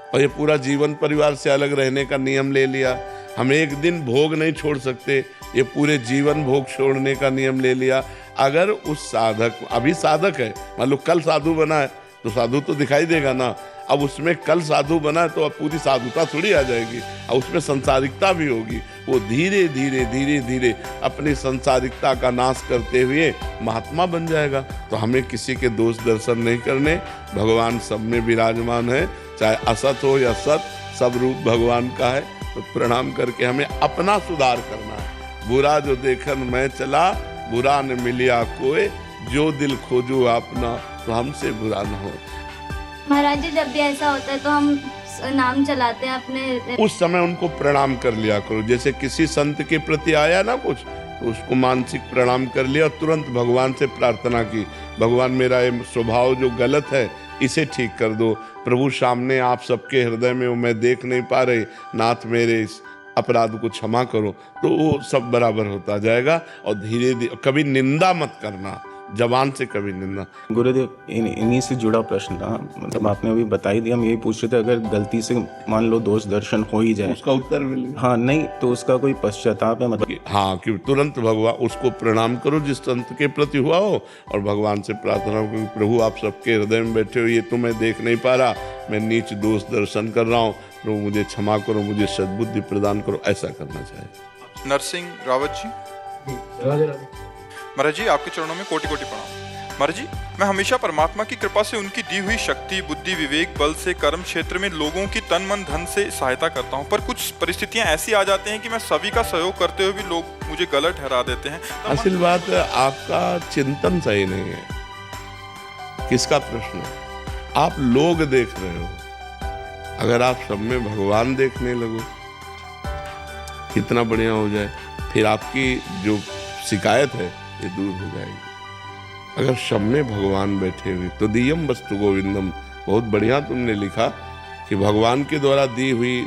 और ये पूरा जीवन परिवार से अलग रहने का नियम ले लिया। हम एक दिन भोग नहीं छोड़ सकते, ये पूरे जीवन भोग छोड़ने का नियम ले लिया। अगर उस साधक, अभी साधक है, मान लो कल साधु बना है तो साधु तो दिखाई देगा ना। अब उसमें कल साधु बना है तो अब पूरी साधुता थोड़ी आ जाएगी, और उसमें संसारिकता भी होगी। वो धीरे धीरे धीरे धीरे अपनी संसारिकता का नाश करते हुए महात्मा बन जाएगा। तो हमें किसी के दोष दर्शन नहीं करने। भगवान सब में विराजमान है, चाहे असत हो या सत, सब रूप भगवान का है। तो प्रणाम करके हमें अपना सुधार करना है। बुरा जो देखन मैं चला, बुरा न मिलिया कोई, जो दिल खोजो अपना, तो हमसे बुरा न हो।
महाराज जी जब भी ऐसा होता है तो हम नाम चलाते हैं अपने,
उस समय उनको प्रणाम कर लिया करो। जैसे किसी संत के प्रति आया ना कुछ, तो उसको मानसिक प्रणाम कर लिया और तुरंत भगवान से प्रार्थना की, भगवान मेरा ये स्वभाव जो गलत है इसे ठीक कर दो। प्रभु सामने आप सबके हृदय में वो मैं देख नहीं पा रहे, नाथ मेरे इस अपराध को क्षमा करो। तो वो सब बराबर होता जाएगा। और धीरे धीरे कभी निंदा मत करना, जबान से कभी निंदा।
गुरुदेव, इन्हीं से जुड़ा प्रश्न था, मतलब आपने अभी बता ही दिया। हम यही पूछ रहे थे, अगर गलती से मान लो दोष दर्शन हो ही जाए,
उसका उत्तर मिलेगा।
हाँ, नहीं तो उसका कोई पश्चाताप है, मतलब
हाँ, कि तुरंत भगवान उसको प्रणाम करो जिस संत के प्रति हुआ हो, और भगवान से प्रार्थना करो, प्रभु आप सबके हृदय में बैठे हो, ये तो मैं देख नहीं पा रहा, मैं नीच दोष दर्शन कर रहा हूँ, प्रभु मुझे क्षमा करो, मुझे सद्बुद्धि प्रदान करो। ऐसा करना चाहिए।
नरसिंह रावत जी,
राधे राधे।
महाराज जी आपके चरणों में कोटि कोटि प्रणाम। महाराज जी, मैं हमेशा परमात्मा की कृपा से उनकी दी हुई शक्ति, बुद्धि, विवेक बल से कर्म क्षेत्र में लोगों की तन मन धन से सहायता करता हूँ, पर कुछ परिस्थितियां ऐसी आ जाती हैं कि मैं सभी का सहयोग करते हुए भी लोग मुझे गलत ठहरा देते हैं।
असल बात है, आपका चिंतन सही नहीं है। किसका प्रश्न है? आप लोग देख रहे हो। अगर आप सब में भगवान देखने लगो, कितना बढ़िया हो जाए। फिर आपकी जो शिकायत है ये दूर हो जाएगी। अगर सब में भगवान बैठे हुए तो दियम वस्तु गोविंदम, बहुत बढ़िया तुमने लिखा कि भगवान के द्वारा दी हुई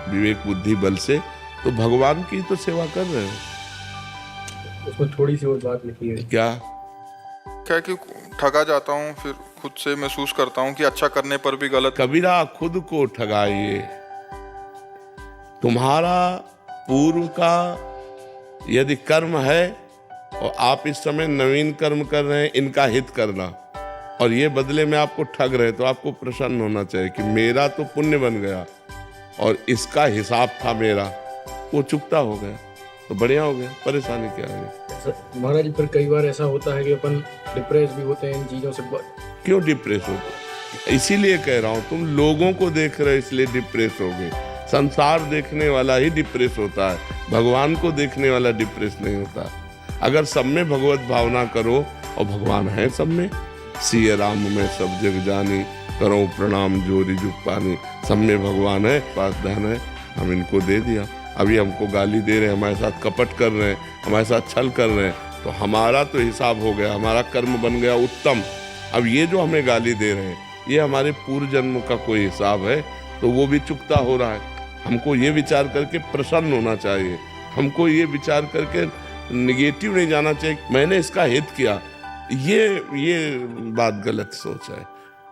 विवेक बुद्धि बल से तो भगवान की तो सेवा कर रहे हो।
उसमें थोड़ी सी और बात लिखी है।
क्या
कि ठगा जाता हूँ, फिर खुद से महसूस करता हूँ कि अच्छा करने पर भी गलत।
कबीरा खुद को ठगाइए। तुम्हारा पूर्व का यदि कर्म है और आप इस समय नवीन कर्म कर रहे हैं, इनका हित करना, और ये बदले में आपको ठग रहे, तो आपको प्रसन्न होना चाहिए कि मेरा तो पुण्य बन गया और इसका हिसाब था मेरा, वो चुकता हो गया, तो बढ़िया हो गया। परेशानी क्या है?
महाराज जी, फिर कई बार ऐसा होता है कि अपन डिप्रेस भी होते हैं इन चीजों से।
क्यों डिप्रेस होते? इसीलिए कह रहा हूं, तुम लोगों को देख रहे हो इसलिए डिप्रेस हो गए। संसार देखने वाला ही डिप्रेस होता है, भगवान को देखने वाला डिप्रेस नहीं होता। अगर सब में भगवत भावना करो, और भगवान है सब में, सिय राम में सब जग जानी, करो प्रणाम जोरी जुग पानी, सब में भगवान है, पास धन है, हम इनको दे दिया। अभी हमको गाली दे रहे हैं, हमारे साथ कपट कर रहे हैं, हमारे साथ छल कर रहे हैं, तो हमारा तो हिसाब हो गया, हमारा कर्म बन गया उत्तम। अब ये जो हमें गाली दे रहे हैं, ये हमारे पूर्व जन्म का कोई हिसाब है, तो वो भी चुकता हो रहा है। हमको ये विचार करके प्रसन्न होना चाहिए, हमको ये विचार करके निगेटिव नहीं जाना चाहिए मैंने इसका हित किया। ये बात गलत सोच है,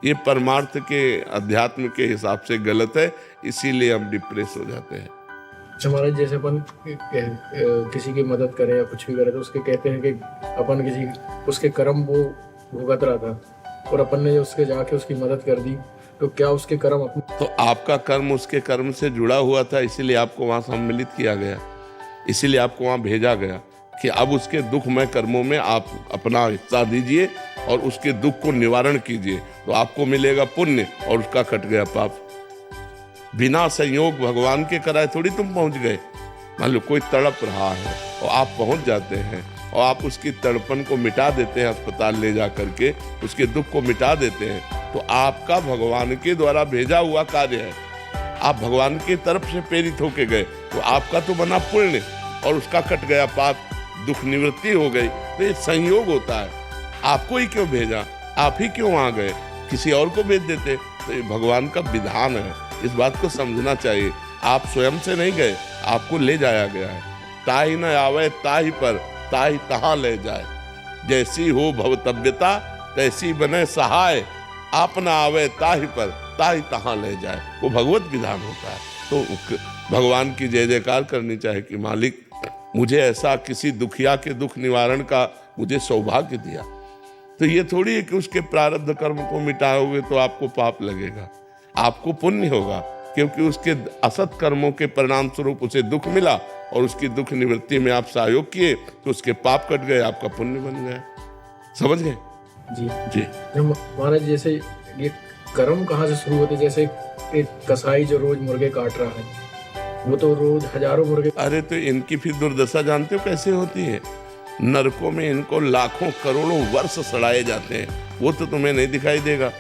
ये परमार्थ के अध्यात्म के हिसाब से गलत है, इसीलिए हम डिप्रेस हो जाते हैं।
महाराज, जैसे अपन किसी की मदद करें या कुछ भी करें तो उसके कहते हैं कि अपन किसी उसके कर्म वो भुगत रहा था और अपन ने उसके जाके उसकी मदद कर दी, तो क्या उसके कर्म अपने?
तो आपका कर्म उसके कर्म से जुड़ा हुआ था, इसीलिए आपको वहां सम्मिलित किया गया, इसीलिए आपको वहां भेजा गया कि अब उसके दुखमय कर्मों में आप अपना हिस्सा दीजिए और उसके दुख को निवारण कीजिए, तो आपको मिलेगा पुण्य और उसका कट गया पाप। बिना संयोग भगवान के कराए थोड़ी तुम पहुंच गए। मान लो कोई तड़प रहा है और आप पहुंच जाते हैं और आप उसकी तड़पन को मिटा देते हैं, अस्पताल ले जा करके उसके दुख को मिटा देते हैं, तो आपका भगवान के द्वारा भेजा हुआ कार्य है। आप भगवान की तरफ से प्रेरित होके गए, तो आपका तो बना पुण्य और उसका कट गया पाप, दुख निवृत्ति हो गई। तो ये संयोग होता है। आपको ही क्यों भेजा, आप ही क्यों आ गए, किसी और को भेज देते। तो ये भगवान का विधान है, इस बात को समझना चाहिए। आप स्वयं से नहीं गए, आपको ले जाया गया है। ताहि न आवे ताहि पर, ताहि तहाँ ले जाए। जैसी हो भवतव्यता तैसी बने सहाय, आप न आवे ताहि पर, ताहि तहाँ ले जाए। वो भगवत विधान होता है। तो भगवान की जय जयकार करनी चाहिए कि मालिक मुझे ऐसा किसी दुखिया के दुख निवारण का मुझे सौभाग्य दिया। तो ये थोड़ी है कि उसके प्रारब्ध कर्म को मिटाओगे तो आपको पाप लगेगा, आपको पुण्य होगा, क्योंकि उसके असत कर्मों के परिणाम स्वरूप उसे दुख मिला और उसकी दुख निवृत्ति में आप सहयोग किए तो उसके पाप कट गए, आपका पुण्य बन गया। समझ गए?
जी
जी।
महाराज, जैसे ये कर्म कहाँ से शुरू होते? जैसे एक कसाई जो रोज मुर्गे काट रहा है, वो तो रोज हजारों मुर्गे।
अरे तो इनकी फिर दुर्दशा जानते हो कैसे होती है? नरकों में इनको लाखों करोड़ों वर्ष सड़ाए जाते हैं, वो तो तुम्हें नहीं दिखाई देगा।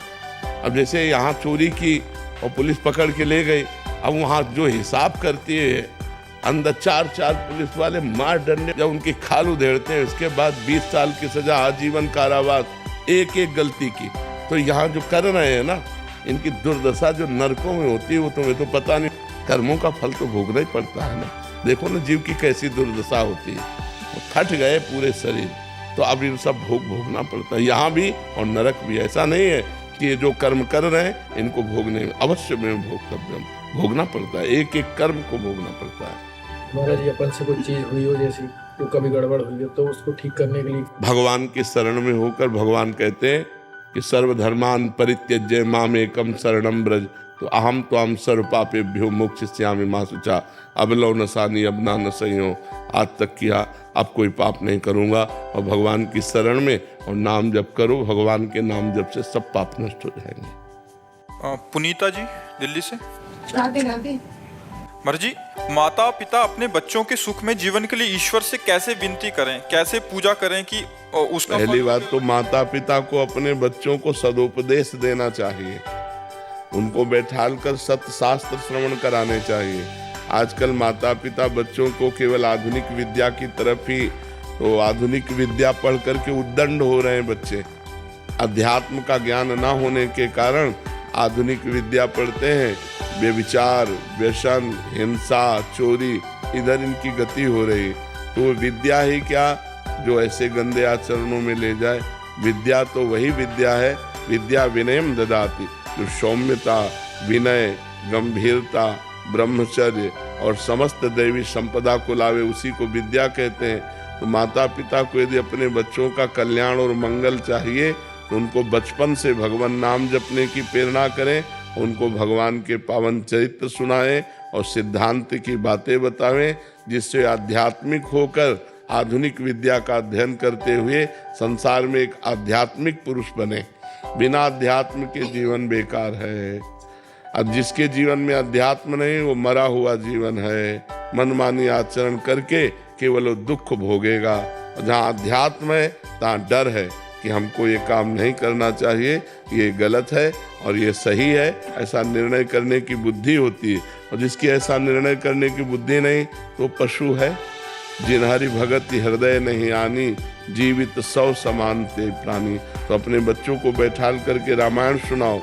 अब जैसे यहाँ चोरी की और पुलिस पकड़ के ले गई, अब वहाँ जो हिसाब करती है अंदर चार पुलिस वाले मार डंडे, जब उनकी खाल उधेड़ते हैं, उसके बाद 20 साल की सजा, आजीवन कारावास, एक एक गलती की। तो यहाँ जो कर रहे हैं ना, इनकी दुर्दशा जो नरकों में होती है वो तुम्हें तो पता नहीं। कर्मों का फल तो भोगना ही पड़ता है ना। देखो ना जीव की कैसी दुर्दशा होती है, वो फट गए पूरे शरीर, तो अब इन सब भोगना पड़ता है यहाँ भी और नरक भी। ऐसा नहीं है कि ये जो कर्म कर रहे हैं इनको भोगने अवश्य में भोगना पड़ता है, एक एक कर्म को भोगना पड़ता है।
महाराज जी, अपन से कोई चीज हुई हो जैसी तो कभी गड़बड़ हुई हो तो उसको ठीक करने के लिए
भगवान की शरण में होकर भगवान कहते हैं कि सर्वधर्मान परित्यज्य मामेकम शरणम ब्रज, तो अहम त्वाम सर्व पापेभ्यो मोक्षयिष्यामि मा शुचा। अबलो न सानी अबना न सयो, आज तक किया अब कोई पाप नहीं करूँगा, और भगवान की शरण में और नाम जप करो। भगवान के नाम जप से सब पाप नष्ट हो जाएंगे।
पुनीता जी दिल्ली से।
राधे राधे।
महाराज जी, माता पिता अपने बच्चों के सुख में जीवन के लिए ईश्वर से कैसे विनती करें, कैसे पूजा करें कि उसका
पहली बात तो माता पिता को अपने बच्चों को सदुपदेश देना चाहिए, उनको बैठाल कर सत्य शास्त्र श्रवण कराने चाहिए। आजकल माता पिता बच्चों को केवल आधुनिक विद्या की तरफ ही, तो आधुनिक विद्या पढ़ करके उद्दंड हो रहे हैं बच्चे। अध्यात्म का ज्ञान ना होने के कारण आधुनिक विद्या पढ़ते हैं, व्यभिचार, व्यसन, हिंसा, चोरी, इधर इनकी गति हो रही। तो विद्या ही क्या जो ऐसे गंदे आचरणों में ले जाए। विद्या तो वही विद्या है, विद्या विनयम ददाति, जो सौम्यता, विनय, गंभीरता, ब्रह्मचर्य और समस्त दैवी संपदा को लावे, उसी को विद्या कहते हैं। तो माता पिता को यदि अपने बच्चों का कल्याण और मंगल चाहिए तो उनको बचपन से भगवान नाम जपने की प्रेरणा करें, उनको भगवान के पावन चरित्र सुनाएं और सिद्धांत की बातें बतावें, जिससे आध्यात्मिक होकर आधुनिक विद्या का अध्ययन करते हुए संसार में एक आध्यात्मिक पुरुष बने। बिना अध्यात्म के जीवन बेकार है। अब जिसके जीवन में अध्यात्म नहीं, वो मरा हुआ जीवन है। मनमानी आचरण करके केवल वो दुख भोगेगा। जहाँ अध्यात्म है तहाँ डर है कि हमको ये काम नहीं करना चाहिए, ये गलत है और ये सही है, ऐसा निर्णय करने की बुद्धि होती है। और जिसकी ऐसा निर्णय करने की बुद्धि नहीं तो पशु है। जिन्हारी भगति हृदय नहीं आनी, जीवित 100 समान ते प्राणी। तो अपने बच्चों को बैठाल करके रामायण सुनाओ,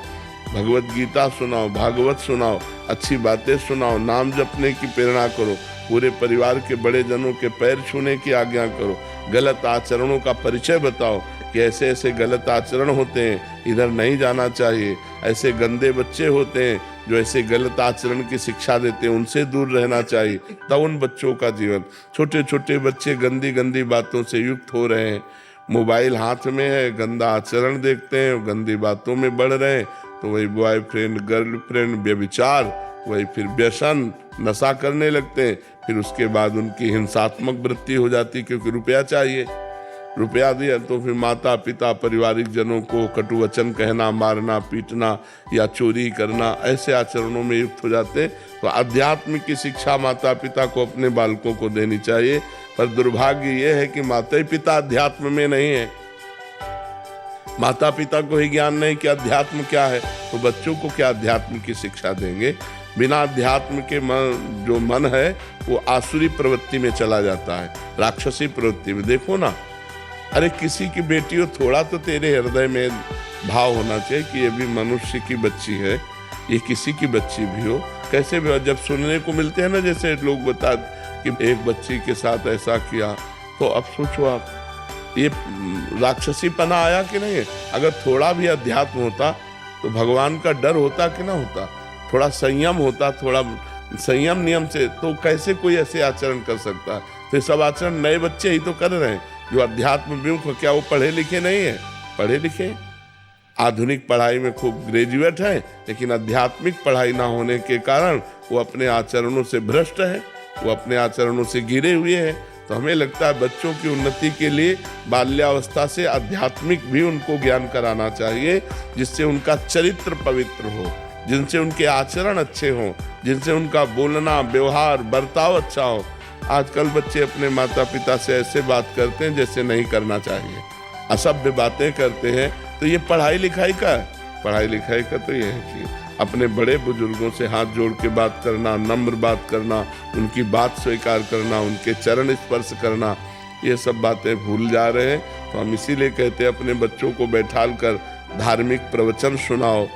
भगवत गीता सुनाओ, भागवत सुनाओ, अच्छी बातें सुनाओ, नाम जपने की प्रेरणा करो, पूरे परिवार के बड़े जनों के पैर छूने की आज्ञा करो, गलत आचरणों का परिचय बताओ कि ऐसे ऐसे गलत आचरण होते हैं, इधर नहीं जाना चाहिए, ऐसे गंदे बच्चे होते हैं जो ऐसे गलत आचरण की शिक्षा देते हैं, उनसे दूर रहना चाहिए। तब उन बच्चों का जीवन, छोटे छोटे बच्चे गंदी गंदी बातों से युक्त हो रहे हैं, मोबाइल हाथ में है, गंदा आचरण देखते हैं, गंदी बातों में बढ़ रहे हैं, तो वही बॉयफ्रेंड, गर्लफ्रेंड, व्यभिचार, वही फिर व्यसन, नशा करने लगते हैं। फिर उसके बाद उनकी हिंसात्मक वृत्ति हो जाती, क्योंकि रुपया चाहिए। रुपया दिया तो फिर माता पिता, पारिवारिक जनों को कटु वचन कहना, मारना, पीटना या चोरी करना, ऐसे आचरणों में युक्त हो जाते। तो अध्यात्म की शिक्षा माता पिता को अपने बालकों को देनी चाहिए। पर दुर्भाग्य ये है कि माता पिता अध्यात्म में नहीं है, माता पिता को ही ज्ञान नहीं कि अध्यात्म क्या है, तो बच्चों को क्या अध्यात्म की शिक्षा देंगे। बिना अध्यात्म के जो मन है वो आसुरी प्रवृत्ति में चला जाता है, राक्षसी प्रवृत्ति में। देखो ना, अरे किसी की बेटी हो, थोड़ा तो तेरे हृदय में भाव होना चाहिए कि ये भी मनुष्य की बच्ची है, ये किसी की बच्ची भी हो। कैसे भी जब सुनने को मिलते हैं ना, जैसे लोग बता कि एक बच्ची के साथ ऐसा किया, तो अब सोचो आप, ये राक्षसीपना आया कि नहीं। अगर थोड़ा भी अध्यात्म होता तो भगवान का डर होता कि ना होता, थोड़ा संयम होता, थोड़ा संयम नियम से, तो कैसे कोई ऐसे आचरण कर सकता है। तो सब आचरण नए बच्चे ही तो कर रहे हैं जो अध्यात्म विमुख। क्या वो पढ़े लिखे नहीं है? पढ़े लिखे, आधुनिक पढ़ाई में खूब ग्रेजुएट है, लेकिन आध्यात्मिक पढ़ाई ना होने के कारण वो अपने आचरणों से भ्रष्ट है, वो अपने आचरणों से घिरे हुए हैं। तो हमें लगता है बच्चों की उन्नति के लिए बाल्यावस्था से आध्यात्मिक भी उनको ज्ञान कराना चाहिए, जिससे उनका चरित्र पवित्र हो, जिनसे उनके आचरण अच्छे हों, जिनसे उनका बोलना, व्यवहार, बर्ताव अच्छा हो। आजकल बच्चे अपने माता पिता से ऐसे बात करते हैं जैसे नहीं करना चाहिए, असभ्य बातें करते हैं। तो ये पढ़ाई लिखाई का है? पढ़ाई लिखाई का तो ये है कि अपने बड़े बुजुर्गों से हाथ जोड़ के बात करना, नम्र बात करना, उनकी बात स्वीकार करना, उनके चरण स्पर्श करना, ये सब बातें भूल जा रहे हैं। तो हम इसीलिए कहते हैं अपने बच्चों को बैठाल कर धार्मिक प्रवचन सुनाओ,